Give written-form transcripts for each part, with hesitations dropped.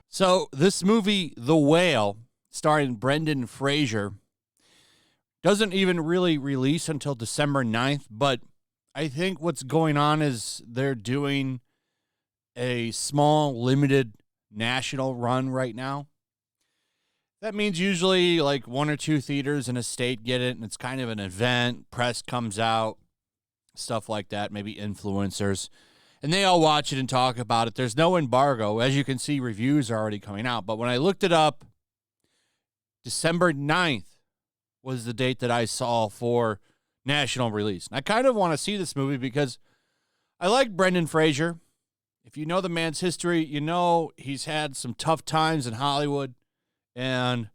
So this movie, The Whale, starring Brendan Fraser, doesn't even really release until December 9th, but I think what's going on is they're doing a small, limited national run right now. That means usually like one or two theaters in a state get it, and it's kind of an event. Press comes out, stuff like that, maybe influencers. And they all watch it and talk about it. There's no embargo. As you can see, reviews are already coming out. But when I looked it up, December 9th was the date that I saw for national release. And I kind of want to see this movie because I like Brendan Fraser. If you know the man's history, you know he's had some tough times in Hollywood. And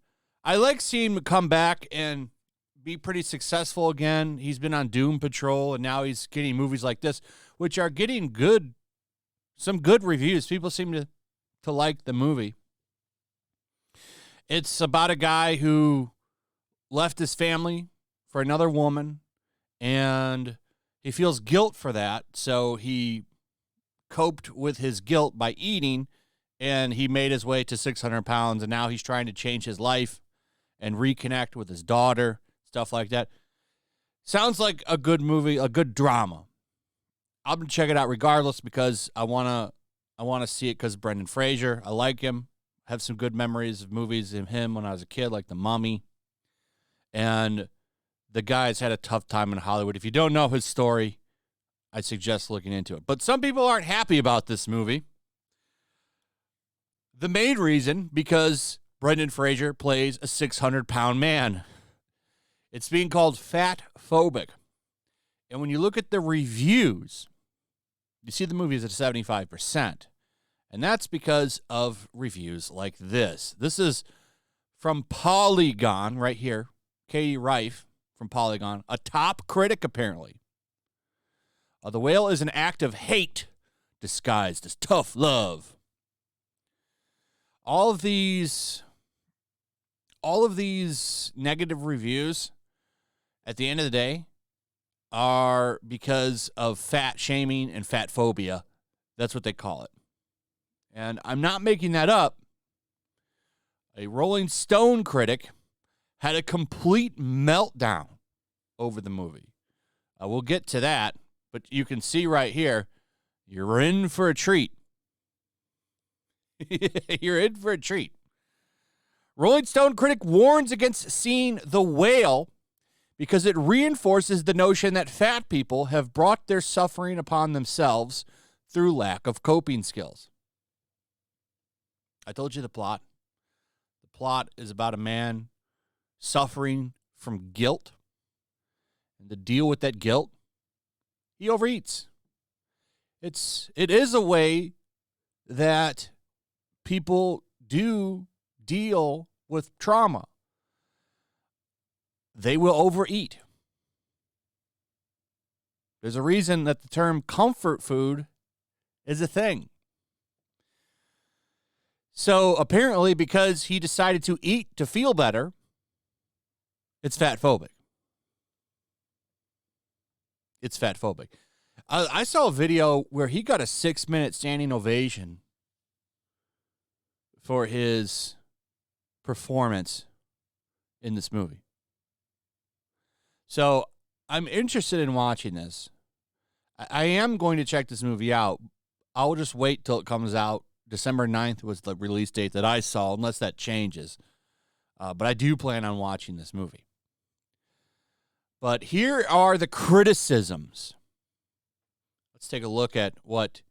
I like seeing him come back and be pretty successful again. He's been on Doom Patrol, and now he's getting movies like this, which are getting some good reviews. People seem to like the movie. It's about a guy who left his family for another woman, and he feels guilt for that, so he coped with his guilt by eating, and he made his way to 600 pounds, and now he's trying to change his life and reconnect with his daughter, stuff like that. Sounds like a good movie, a good drama. I'm going to check it out regardless because I want to see it because Brendan Fraser. I like him. I have some good memories of movies of him when I was a kid, like The Mummy. And the guy's had a tough time in Hollywood. If you don't know his story, I suggest looking into it. But some people aren't happy about this movie. The main reason, because Brendan Fraser plays a 600-pound man. It's being called Fatphobic. And when you look at the reviews, you see the movie is at 75%. And that's because of reviews like this. This is from Polygon right here. Katie Reif from Polygon, a top critic apparently. The Whale is an act of hate disguised as tough love. All of these negative reviews, at the end of the day, are because of fat shaming and fat phobia. That's what they call it. And I'm not making that up. A Rolling Stone critic had a complete meltdown over the movie. We'll get to that, but you can see right here, you're in for a treat. You're in for a treat. Rolling Stone critic warns against seeing The Whale because it reinforces the notion that fat people have brought their suffering upon themselves through lack of coping skills. I told you the plot. The plot is about a man suffering from guilt. And to deal with that guilt, he overeats. It is a way that people do deal with trauma. They will overeat. There's a reason that the term comfort food is a thing. So apparently, because he decided to eat to feel better, it's fatphobic. It's fatphobic. I saw a video where he got a 6-minute standing ovation for his performance in this movie. So I'm interested in watching this. I am going to check this movie out. I'll just wait till it comes out. December 9th was the release date that I saw, unless that changes. But I do plan on watching this movie. But here are the criticisms. Let's take a look at what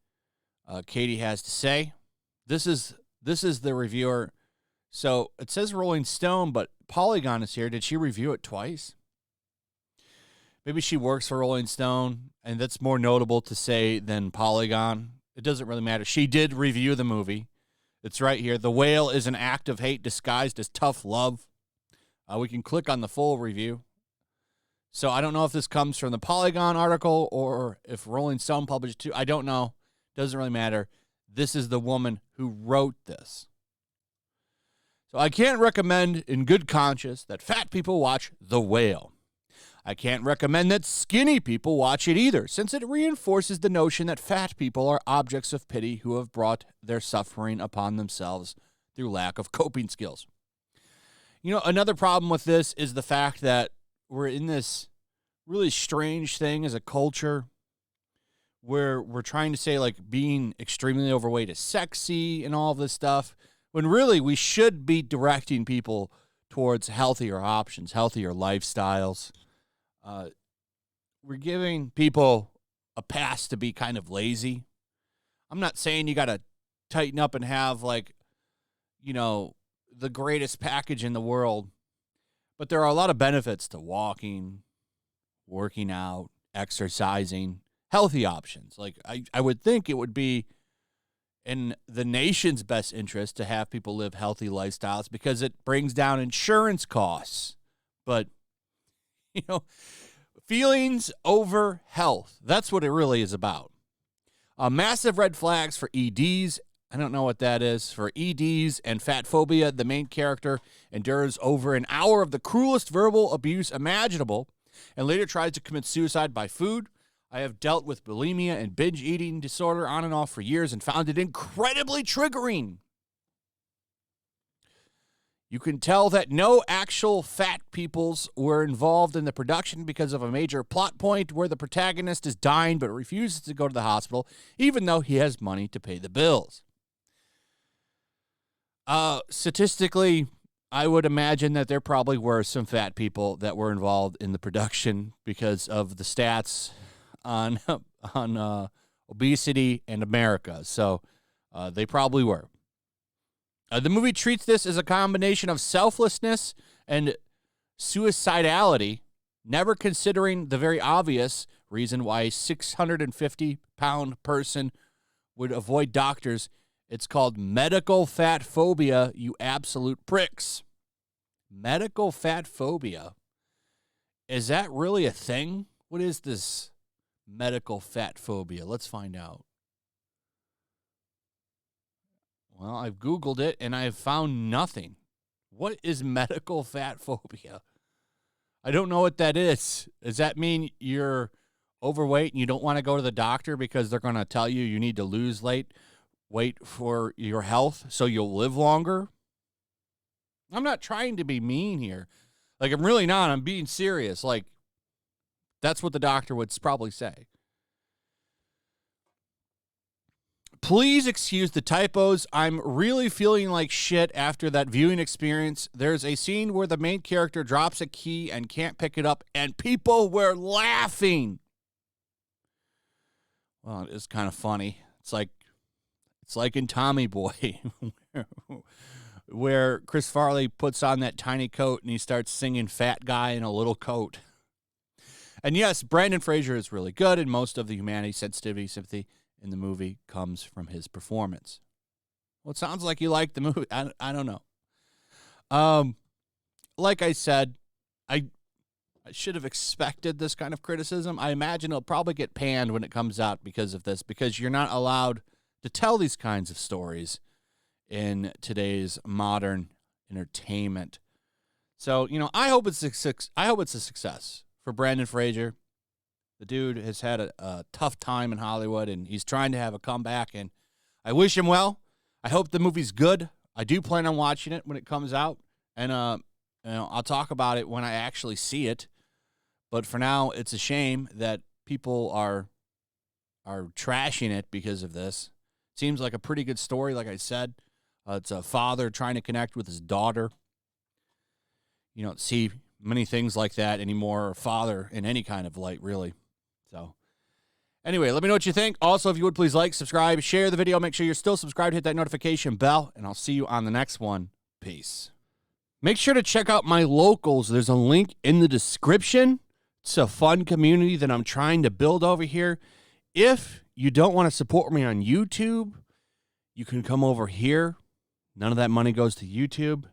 Katie has to say. This is the reviewer. So it says Rolling Stone, but Polygon is here. Did she review it twice? Maybe she works for Rolling Stone, and that's more notable to say than Polygon. It doesn't really matter. She did review the movie. It's right here. The Whale is an act of hate disguised as tough love. We can click on the full review. So I don't know if this comes from the Polygon article or if Rolling Stone published it too. I don't know. Doesn't really matter. This is the woman who wrote this. So I can't recommend in good conscience that fat people watch The Whale. I can't recommend that skinny people watch it either, since it reinforces the notion that fat people are objects of pity who have brought their suffering upon themselves through lack of coping skills. You know, another problem with this is the fact that we're in this really strange thing as a culture where we're trying to say, like, being extremely overweight is sexy and all this stuff, when really we should be directing people towards healthier options, healthier lifestyles. We're giving people a pass to be kind of lazy. I'm not saying you got to tighten up and have, like, you know, the greatest package in the world, but there are a lot of benefits to walking, working out, exercising, healthy options. Like, I would think it would be in the nation's best interest to have people live healthy lifestyles because it brings down insurance costs. But, you know, feelings over health. That's what it really is about. Massive red flags for EDs. I don't know what that is. For EDs and fatphobia, the main character endures over an hour of the cruelest verbal abuse imaginable and later tries to commit suicide by food. I have dealt with bulimia and binge eating disorder on and off for years and found it incredibly triggering. You can tell that no actual fat peoples were involved in the production because of a major plot point where the protagonist is dying but refuses to go to the hospital, even though he has money to pay the bills. Statistically, I would imagine that there probably were some fat people that were involved in the production because of the stats on obesity in America. So they probably were. The movie treats this as a combination of selflessness and suicidality, never considering the very obvious reason why a 650-pound person would avoid doctors. It's called medical fat phobia, you absolute pricks. Medical fat phobia. Is that really a thing? What is this medical fat phobia? Let's find out. Well, I've Googled it, and I've found nothing. What is medical fat phobia? I don't know what that is. Does that mean you're overweight and you don't want to go to the doctor because they're going to tell you you need to lose weight for your health so you'll live longer? I'm not trying to be mean here. Like, I'm really not. I'm being serious. Like, that's what the doctor would probably say. Please excuse the typos. I'm really feeling like shit after that viewing experience. There's a scene where the main character drops a key and can't pick it up, and people were laughing. Well, it is kind of funny. It's like in Tommy Boy, where Chris Farley puts on that tiny coat and he starts singing Fat Guy in a Little Coat. And yes, Brendan Fraser is really good, and most of the humanity, sensitivity, sympathy in the movie comes from his performance. Well, it sounds like you like the movie. I don't know. Like I said, I should have expected this kind of criticism. I imagine it'll probably get panned when it comes out because of this, because you're not allowed to tell these kinds of stories in today's modern entertainment. So, you know, I hope it's a success for Brendan Fraser. The dude has had a tough time in Hollywood, and he's trying to have a comeback, and I wish him well. I hope the movie's good. I do plan on watching it when it comes out, and I'll talk about it when I actually see it. But for now, it's a shame that people are trashing it because of this. Seems like a pretty good story, like I said. It's a father trying to connect with his daughter. You don't see many things like that anymore, or father in any kind of light, really. So, anyway, let me know what you think. Also, if you would, please like, subscribe, share the video. Make sure you're still subscribed. Hit that notification bell, and I'll see you on the next one. Peace. Make sure to check out my locals. There's a link in the description. It's a fun community that I'm trying to build over here. If you don't want to support me on YouTube, you can come over here. None of that money goes to YouTube.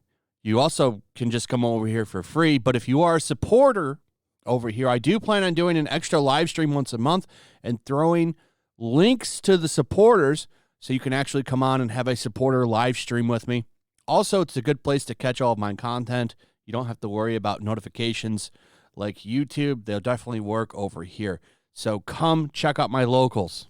You also can just come over here for free. But if you are a supporter over here, I do plan on doing an extra live stream once a month and throwing links to the supporters so you can actually come on and have a supporter live stream with me. Also, it's a good place to catch all of my content. You don't have to worry about notifications like YouTube, they'll definitely work over here. So come check out my locals.